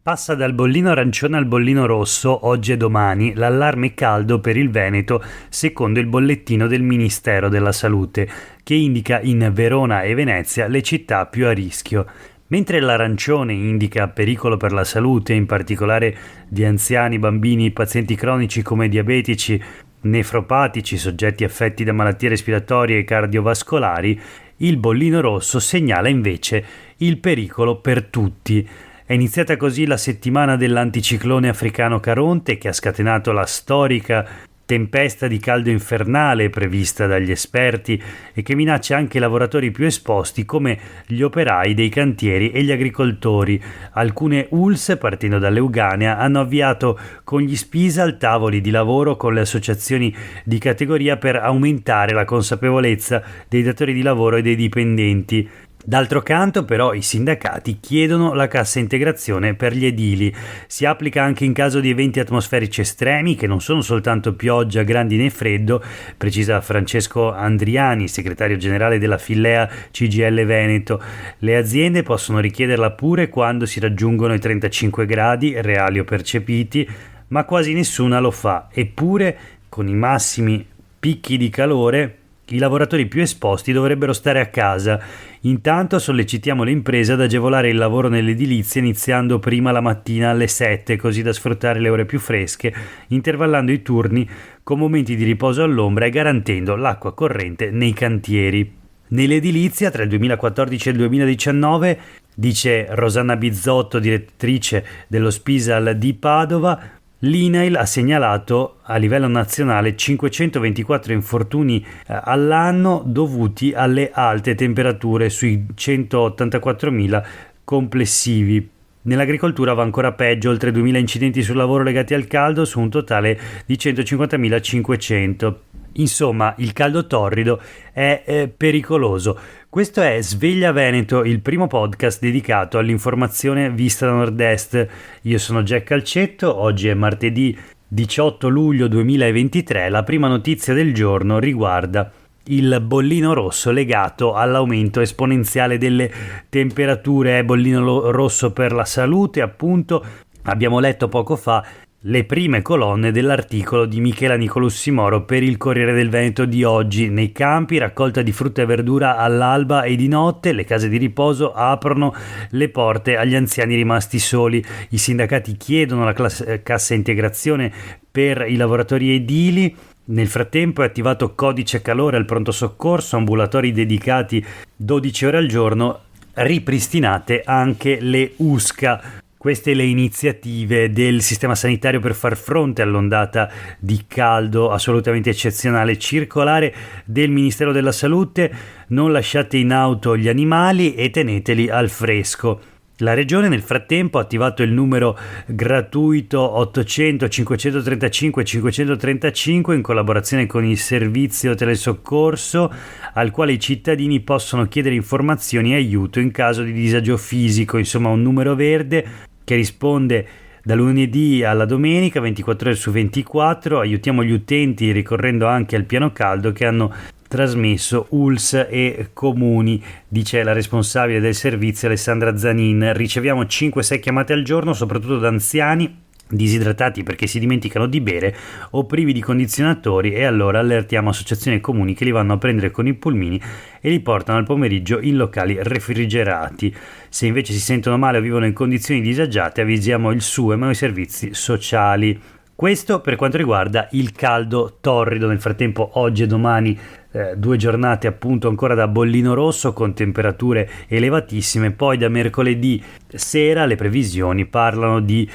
Passa dal bollino arancione al bollino rosso, oggi e domani, l'allarme caldo per il Veneto, secondo il bollettino del Ministero della Salute, che indica in Verona e Venezia le città più a rischio. Mentre l'arancione indica pericolo per la salute, in particolare di anziani, bambini, pazienti cronici come diabetici, nefropatici, soggetti affetti da malattie respiratorie e cardiovascolari, il bollino rosso segnala invece il pericolo per tutti. È iniziata così la settimana dell'anticiclone africano Caronte, che ha scatenato la storica tempesta di caldo infernale prevista dagli esperti e che minaccia anche i lavoratori più esposti come gli operai dei cantieri e gli agricoltori. Alcune ULSS, partendo dall'Euganea, hanno avviato con gli Spisal tavoli di lavoro con le associazioni di categoria per aumentare la consapevolezza dei datori di lavoro e dei dipendenti. D'altro canto, però, i sindacati chiedono la cassa integrazione per gli edili. Si applica anche in caso di eventi atmosferici estremi, che non sono soltanto pioggia, grandine e freddo, precisa Francesco Andriani, segretario generale della Fillea CGIL Veneto. Le aziende possono richiederla pure quando si raggiungono i 35 gradi reali o percepiti, ma quasi nessuna lo fa. Eppure, con i massimi picchi di calore, i lavoratori più esposti dovrebbero stare a casa. Intanto sollecitiamo le imprese ad agevolare il lavoro nell'edilizia iniziando prima la mattina alle 7, così da sfruttare le ore più fresche, intervallando i turni con momenti di riposo all'ombra e garantendo l'acqua corrente nei cantieri. Nell'edilizia tra il 2014 e il 2019, dice Rosanna Bizzotto, direttrice dello Spisal di Padova, l'INAIL ha segnalato a livello nazionale 524 infortuni all'anno dovuti alle alte temperature sui 184.000 complessivi. Nell'agricoltura va ancora peggio, oltre 2.000 incidenti sul lavoro legati al caldo su un totale di 150.500. Insomma, il caldo torrido è pericoloso. Questo è Sveglia Veneto, il primo podcast dedicato all'informazione vista da Nord-Est. Io sono Jack Calcetto, oggi è martedì 18 luglio 2023. La prima notizia del giorno riguarda il bollino rosso legato all'aumento esponenziale delle temperature. Bollino rosso per la salute, appunto. Abbiamo letto poco fa le prime colonne dell'articolo di Michela Nicolussimoro per il Corriere del Veneto di oggi. Nei campi, raccolta di frutta e verdura all'alba e di notte, le case di riposo aprono le porte agli anziani rimasti soli. I sindacati chiedono la cassa integrazione per i lavoratori edili. Nel frattempo è attivato codice calore al pronto soccorso, ambulatori dedicati 12 ore al giorno, ripristinate anche le USCA. Queste le iniziative del sistema sanitario per far fronte all'ondata di caldo assolutamente eccezionale. Circolare del Ministero della Salute: non lasciate in auto gli animali e teneteli al fresco. La Regione nel frattempo ha attivato il numero gratuito 800 535 535 in collaborazione con il servizio telesoccorso, al quale i cittadini possono chiedere informazioni e aiuto in caso di disagio fisico. Insomma, un numero verde che risponde da lunedì alla domenica 24 ore su 24. Aiutiamo gli utenti ricorrendo anche al piano caldo che hanno trasmesso ULSS e comuni, dice la responsabile del servizio Alessandra Zanin. Riceviamo 5-6 chiamate al giorno, soprattutto da anziani disidratati perché si dimenticano di bere o privi di condizionatori, e allora allertiamo associazioni e comuni che li vanno a prendere con i pulmini e li portano al pomeriggio in locali refrigerati. Se invece si sentono male o vivono in condizioni disagiate, avvisiamo il SUEM o i servizi sociali. Questo per quanto riguarda il caldo torrido. Nel frattempo oggi e domani 2 giornate appunto ancora da bollino rosso con temperature elevatissime. Poi da mercoledì sera le previsioni parlano di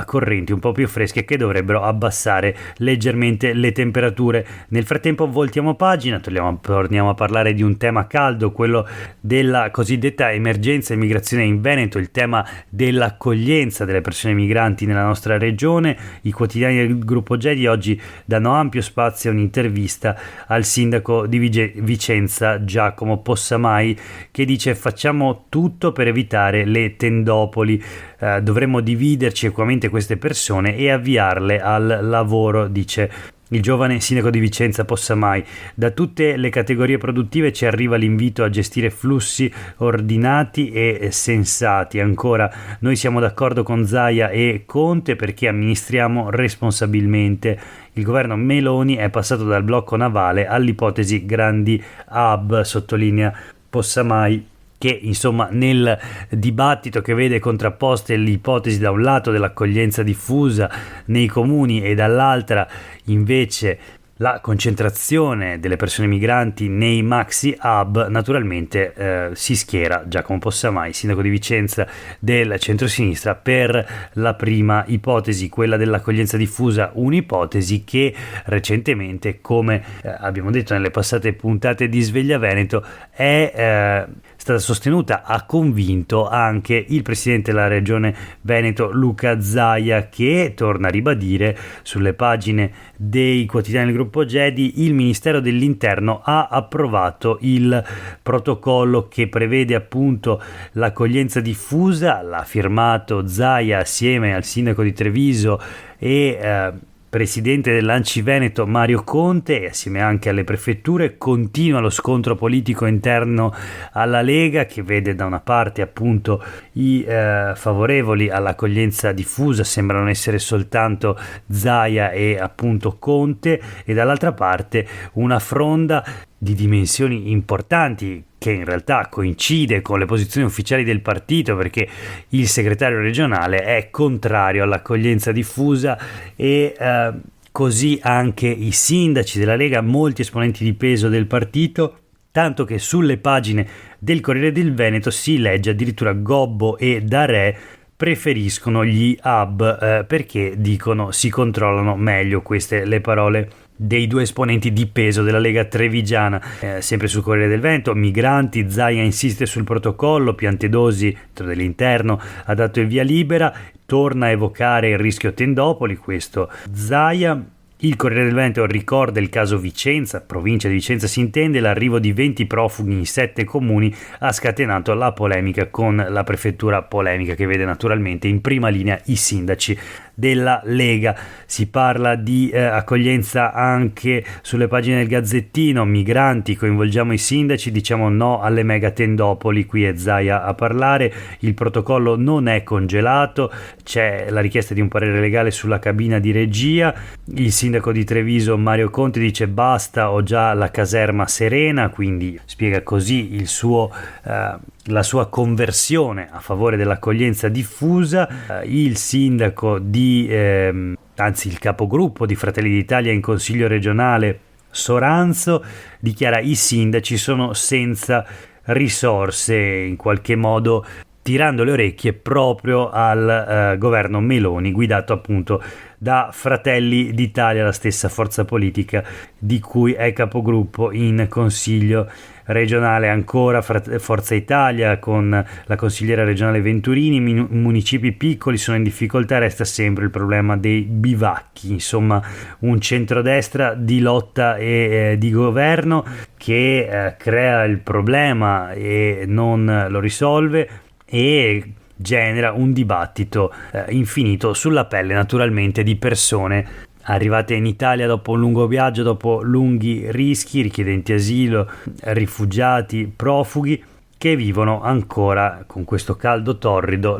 correnti un po' più fresche che dovrebbero abbassare leggermente le temperature. Nel frattempo voltiamo pagina, torniamo a parlare di un tema caldo, quello della cosiddetta emergenza immigrazione in Veneto, il tema dell'accoglienza delle persone migranti nella nostra regione. I quotidiani del gruppo GEDI oggi danno ampio spazio a un'intervista al sindaco di Vicenza Giacomo Possamai, che dice: facciamo tutto per evitare le tendopoli, dovremmo dividerci equamente queste persone e avviarle al lavoro, dice il giovane sindaco di Vicenza Possamai. Da tutte le categorie produttive ci arriva l'invito a gestire flussi ordinati e sensati. Ancora, noi siamo d'accordo con Zaia e Conte perché amministriamo responsabilmente. Il governo Meloni è passato dal blocco navale all'ipotesi grandi hub, sottolinea Possamai, che insomma nel dibattito che vede contrapposte l'ipotesi da un lato dell'accoglienza diffusa nei comuni e dall'altra invece la concentrazione delle persone migranti nei maxi hub, naturalmente si schiera Giacomo Possamai, sindaco di Vicenza del centrosinistra, per la prima ipotesi, quella dell'accoglienza diffusa, un'ipotesi che recentemente, come abbiamo detto nelle passate puntate di Sveglia Veneto, è stata sostenuta, ha convinto anche il presidente della regione Veneto Luca Zaia, che torna a ribadire sulle pagine dei quotidiani del gruppo Gedi: il Ministero dell'Interno ha approvato il protocollo che prevede appunto l'accoglienza diffusa, l'ha firmato Zaia assieme al sindaco di Treviso e presidente dell'Anci Veneto Mario Conte, e assieme anche alle prefetture. Continua lo scontro politico interno alla Lega, che vede da una parte appunto i favorevoli all'accoglienza diffusa, sembrano essere soltanto Zaia e appunto Conte, e dall'altra parte una fronda di dimensioni importanti che in realtà coincide con le posizioni ufficiali del partito, perché il segretario regionale è contrario all'accoglienza diffusa e così anche i sindaci della Lega, molti esponenti di peso del partito, tanto che sulle pagine del Corriere del Veneto si legge addirittura Gobbo e D'Arè preferiscono gli hub perché dicono si controllano meglio, queste le parole dei due esponenti di peso della Lega trevigiana. Sempre sul Corriere del Veneto, migranti, Zaia insiste sul protocollo, Piantedosi, ministro dell'Interno, ha dato il via libera, torna a evocare il rischio Tendopoli, questo Zaia. Il Corriere del Veneto ricorda il caso Vicenza, provincia di Vicenza si intende, l'arrivo di 20 profughi in 7 comuni ha scatenato la polemica con la prefettura, polemica che vede naturalmente in prima linea i sindaci della Lega. Si parla di accoglienza anche sulle pagine del Gazzettino, migranti, coinvolgiamo i sindaci, diciamo no alle mega tendopoli, qui è Zaia a parlare, il protocollo non è congelato, c'è la richiesta di un parere legale sulla cabina di regia, il sindaco di Treviso Mario Conte dice basta, ho già la caserma serena, quindi spiega così il suo la sua conversione a favore dell'accoglienza diffusa. Il sindaco anzi il capogruppo di Fratelli d'Italia in Consiglio regionale Soranzo dichiara: i sindaci sono senza risorse, in qualche modo tirando le orecchie proprio al governo Meloni, guidato appunto da Fratelli d'Italia, la stessa forza politica di cui è capogruppo in Consiglio regionale. Ancora Forza Italia con la consigliera regionale Venturini: municipi piccoli sono in difficoltà, resta sempre il problema dei bivacchi. Insomma, un centrodestra di lotta e di governo che crea il problema e non lo risolve, e genera un dibattito infinito sulla pelle naturalmente di persone arrivate in Italia dopo un lungo viaggio, dopo lunghi rischi, richiedenti asilo, rifugiati, profughi, che vivono ancora con questo caldo torrido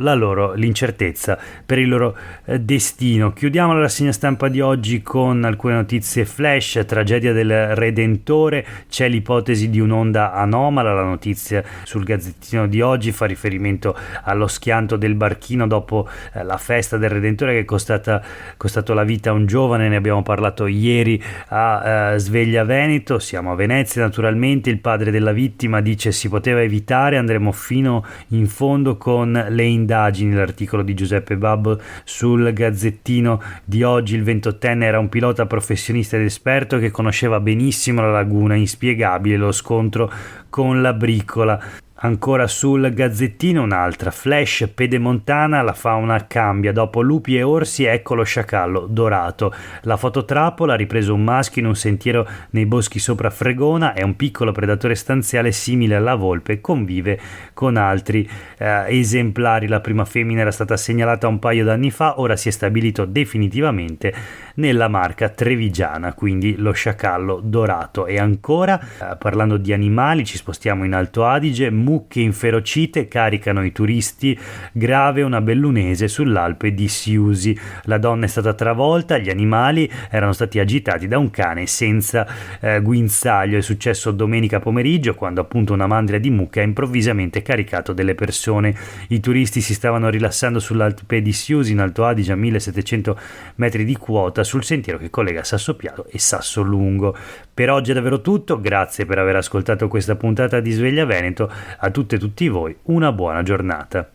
l'incertezza per il loro destino. Chiudiamo la rassegna stampa di oggi con alcune notizie flash. Tragedia del Redentore, c'è l'ipotesi di un'onda anomala. La notizia sul Gazzettino di oggi fa riferimento allo schianto del barchino dopo la festa del Redentore che è costato la vita a un giovane. Ne abbiamo parlato ieri a Sveglia Veneto. Siamo a Venezia naturalmente. Il padre della vittima dice si poteva evitare, andremo fino in fondo con le indagini. L'articolo di Giuseppe Babbo sul Gazzettino di oggi: il 28enne era un pilota professionista ed esperto che conosceva benissimo la laguna, inspiegabile lo scontro con la briccola. Ancora sul Gazzettino un'altra, Flash pedemontana, la fauna cambia, dopo lupi e orsi ecco lo sciacallo dorato. La fototrappola ha ripreso un maschio in un sentiero nei boschi sopra Fregona, è un piccolo predatore stanziale simile alla volpe, convive con altri esemplari. La prima femmina era stata segnalata un paio d'anni fa, ora si è stabilito definitivamente nella Marca trevigiana, quindi lo sciacallo dorato. E ancora, parlando di animali, ci spostiamo in Alto Adige, mucche inferocite caricano i turisti, grave una bellunese sull'Alpe di Siusi. La donna è stata travolta, gli animali erano stati agitati da un cane senza guinzaglio. È successo domenica pomeriggio, quando appunto una mandria di mucche ha improvvisamente caricato delle persone. I turisti si stavano rilassando sull'Alpe di Siusi in Alto Adige a 1700 metri di quota sul sentiero che collega Sassopiato e Sassolungo. Per oggi è davvero tutto, grazie per aver ascoltato questa puntata di Sveglia Veneto. A tutte e tutti voi una buona giornata.